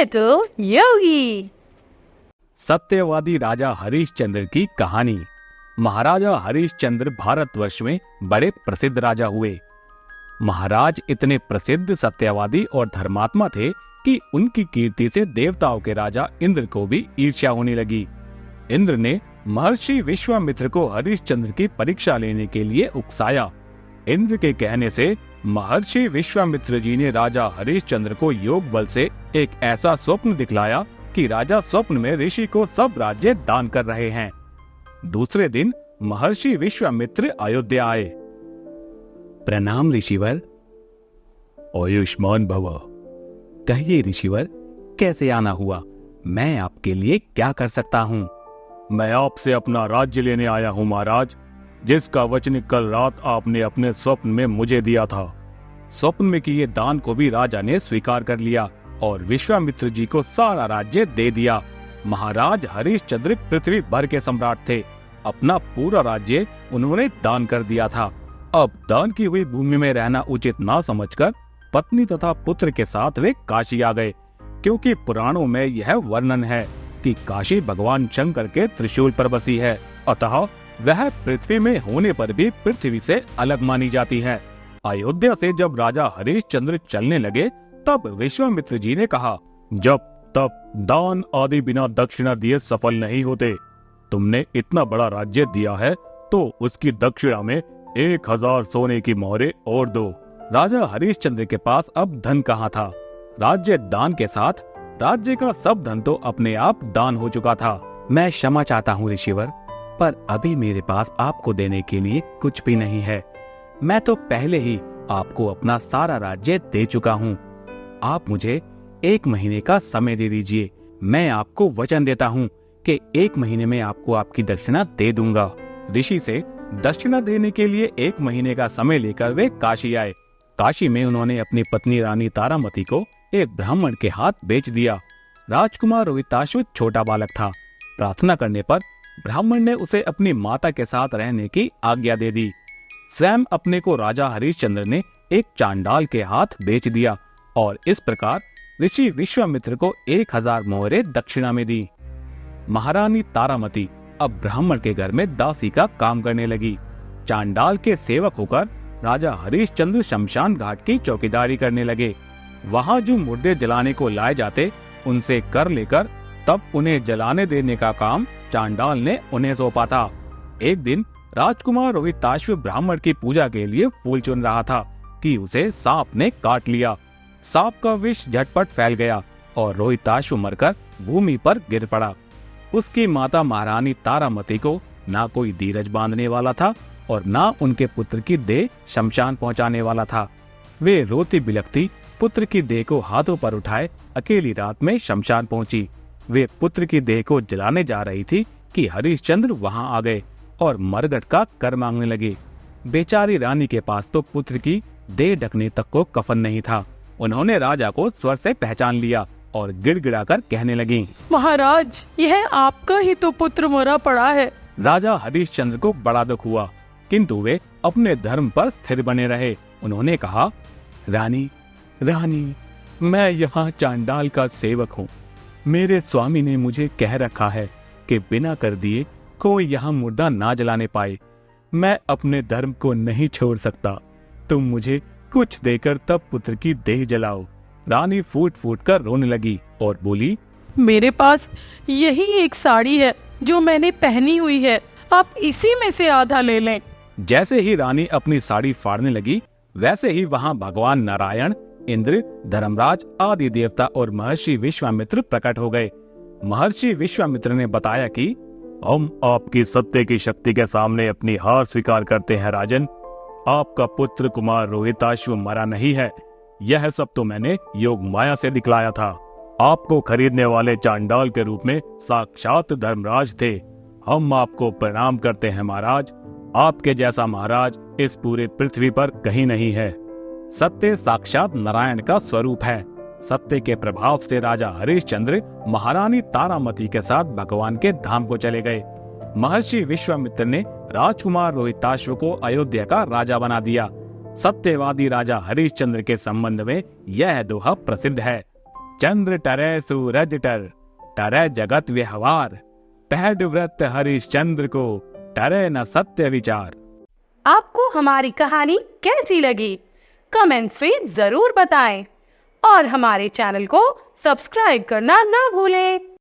Little योगी। सत्यवादी राजा हरिश्चंद्र की कहानी। महाराजा हरिश्चंद्र भारतवर्ष में बड़े प्रसिद्ध राजा हुए। महाराज इतने प्रसिद्ध सत्यवादी और धर्मात्मा थे कि उनकी कीर्ति से देवताओं के राजा इंद्र को भी ईर्ष्या होने लगी। इंद्र ने महर्षि विश्वामित्र को हरिश्चंद्र की परीक्षा लेने के लिए उकसाया। इंद्र के कहने से महर्षि विश्वामित्र जी ने राजा हरिश्चंद्र को योग बल से एक ऐसा स्वप्न दिखलाया कि राजा स्वप्न में ऋषि को सब राज्य दान कर रहे हैं। दूसरे दिन महर्षि विश्वामित्र अयोध्या आए। प्रणाम ऋषिवर। आयुष्मान भव। कहिए ऋषिवर, कैसे आना हुआ? मैं आपके लिए क्या कर सकता हूँ? मैं आपसे अपना राज्य लेने आया हूँ महाराज, जिसका वचन कल रात आपने अपने स्वप्न में मुझे दिया था। स्वप्न में किए दान को भी राजा ने स्वीकार कर लिया और विश्वामित्र जी को सारा राज्य दे दिया। महाराज हरिश्चंद्र पृथ्वी भर के सम्राट थे। अपना पूरा राज्य उन्होंने दान कर दिया था। अब दान की हुई भूमि में रहना उचित ना समझकर पत्नी तथा पुत्र के साथ वे काशी आ गए, क्योंकि पुराणों में यह वर्णन है कि काशी भगवान शंकर के त्रिशूल पर बसी है, अतः वह पृथ्वी में होने पर भी पृथ्वी से अलग मानी जाती है। अयोध्या से जब राजा हरिश्चंद्र चलने लगे तब विश्वामित्र जी ने कहा, जब तब दान आदि बिना दक्षिणा दिए सफल नहीं होते। तुमने इतना बड़ा राज्य दिया है तो उसकी दक्षिणा में 1000 सोने की मोहरें और दो। राजा हरिश्चंद्र के पास अब धन कहाँ था? राज्य दान के साथ राज्य का सब धन तो अपने आप दान हो चुका था। मैं क्षमा चाहता हूँ ऋषिवर, पर अभी मेरे पास आपको देने के लिए कुछ भी नहीं है। मैं तो पहले ही आपको अपना सारा राज्य दे चुका हूँ। आप मुझे 1 महीने का समय दे दीजिए। मैं आपको वचन देता हूँ कि 1 महीने में आपको आपकी दक्षिणा दे दूंगा। ऋषि से दक्षिणा देने के लिए 1 महीने का समय लेकर वे काशी आए। काशी में उन्होंने अपनी पत्नी रानी तारामती को एक ब्राह्मण के हाथ बेच दिया। राजकुमार रोहिताश्व छोटा बालक था। प्रार्थना करने पर ब्राह्मण ने उसे अपनी माता के साथ रहने की आज्ञा दे दी। स्वयं अपने को राजा हरिश्चंद्र ने एक चांडाल के हाथ बेच दिया और इस प्रकार ऋषि विश्वामित्र को 1000 मोहरें दक्षिणा में दी। महारानी तारामती अब ब्राह्मण के घर में दासी का काम करने लगी। चांडाल के सेवक होकर राजा हरिश्चंद्र शमशान घाट की चौकीदारी करने लगे। वहां जो मुर्दे जलाने को लाए जाते उनसे कर लेकर तब उन्हें जलाने देने का काम चांडाल ने उन्हें सौंपा था। एक दिन राजकुमार रोहिताश्व ब्राह्मण की पूजा के लिए फूल चुन रहा था कि उसे सांप ने काट लिया। सांप का विष झटपट फैल गया और रोहिताश्व मरकर भूमि पर गिर पड़ा। उसकी माता महारानी तारामती को ना कोई धीरज बांधने वाला था और ना उनके पुत्र की देह शमशान पहुंचाने वाला था। वे रोती बिलखती पुत्र की देह को हाथों पर उठाए अकेली रात में शमशान पहुंची। वे पुत्र की देह को जलाने जा रही थी कि हरिश्चंद्र वहां आ गए और मरगट का कर मांगने लगे। बेचारी रानी के पास तो पुत्र की देह ढकने तक को कफन नहीं था। उन्होंने राजा को स्वर से पहचान लिया और गिड़गिड़ाकर कहने लगी, महाराज, यह आपका ही तो पुत्र मरा पड़ा है। राजा हरिश्चंद्र को बड़ा दुख हुआ, किंतु वे अपने धर्म पर स्थिर बने रहे। उन्होंने कहा, रानी रानी, मैं यहाँ चांडाल का सेवक हूँ। मेरे स्वामी ने मुझे कह रखा है कि बिना कर दिए कोई यहाँ मुर्दा ना जलाने पाए। मैं अपने धर्म को नहीं छोड़ सकता। तुम मुझे कुछ देकर तब पुत्र की देह जलाओ। रानी फूट फूट कर रोने लगी और बोली, मेरे पास यही एक साड़ी है जो मैंने पहनी हुई है, आप इसी में से आधा ले लें। जैसे ही रानी अपनी साड़ी फाड़ने लगी, वैसे ही वहां भगवान नारायण, इंद्र, धर्मराज आदि देवता और महर्षि विश्वामित्र प्रकट हो गए। महर्षि विश्वामित्र ने बताया कि हम आपकी सत्य की शक्ति के सामने अपनी हार स्वीकार करते हैं राजन। आपका पुत्र कुमार रोहिताश्व मरा नहीं है। यह सब तो मैंने योग माया से दिखलाया था। आपको खरीदने वाले चांडाल के रूप में साक्षात धर्मराज थे। हम आपको प्रणाम करते हैं महाराज। आपके जैसा महाराज इस पूरे पृथ्वी पर कहीं नहीं है। सत्य साक्षात नारायण का स्वरूप है। सत्य के प्रभाव से राजा हरिश्चंद्र महारानी तारामती के साथ भगवान के धाम को चले गए। महर्षि विश्वामित्र ने राजकुमार रोहिताश्व को अयोध्या का राजा बना दिया। सत्यवादी राजा हरिश्चंद्र के संबंध में यह दोहा प्रसिद्ध है, चंद्र टरे सूरज टर, टरे जगत व्यवहार, पैड व्रत हरिश्चंद्र को, टरे न सत्य विचार। आपको हमारी कहानी कैसी लगी? कमेंट्स में जरूर बताएं और हमारे चैनल को सब्सक्राइब करना ना भूलें।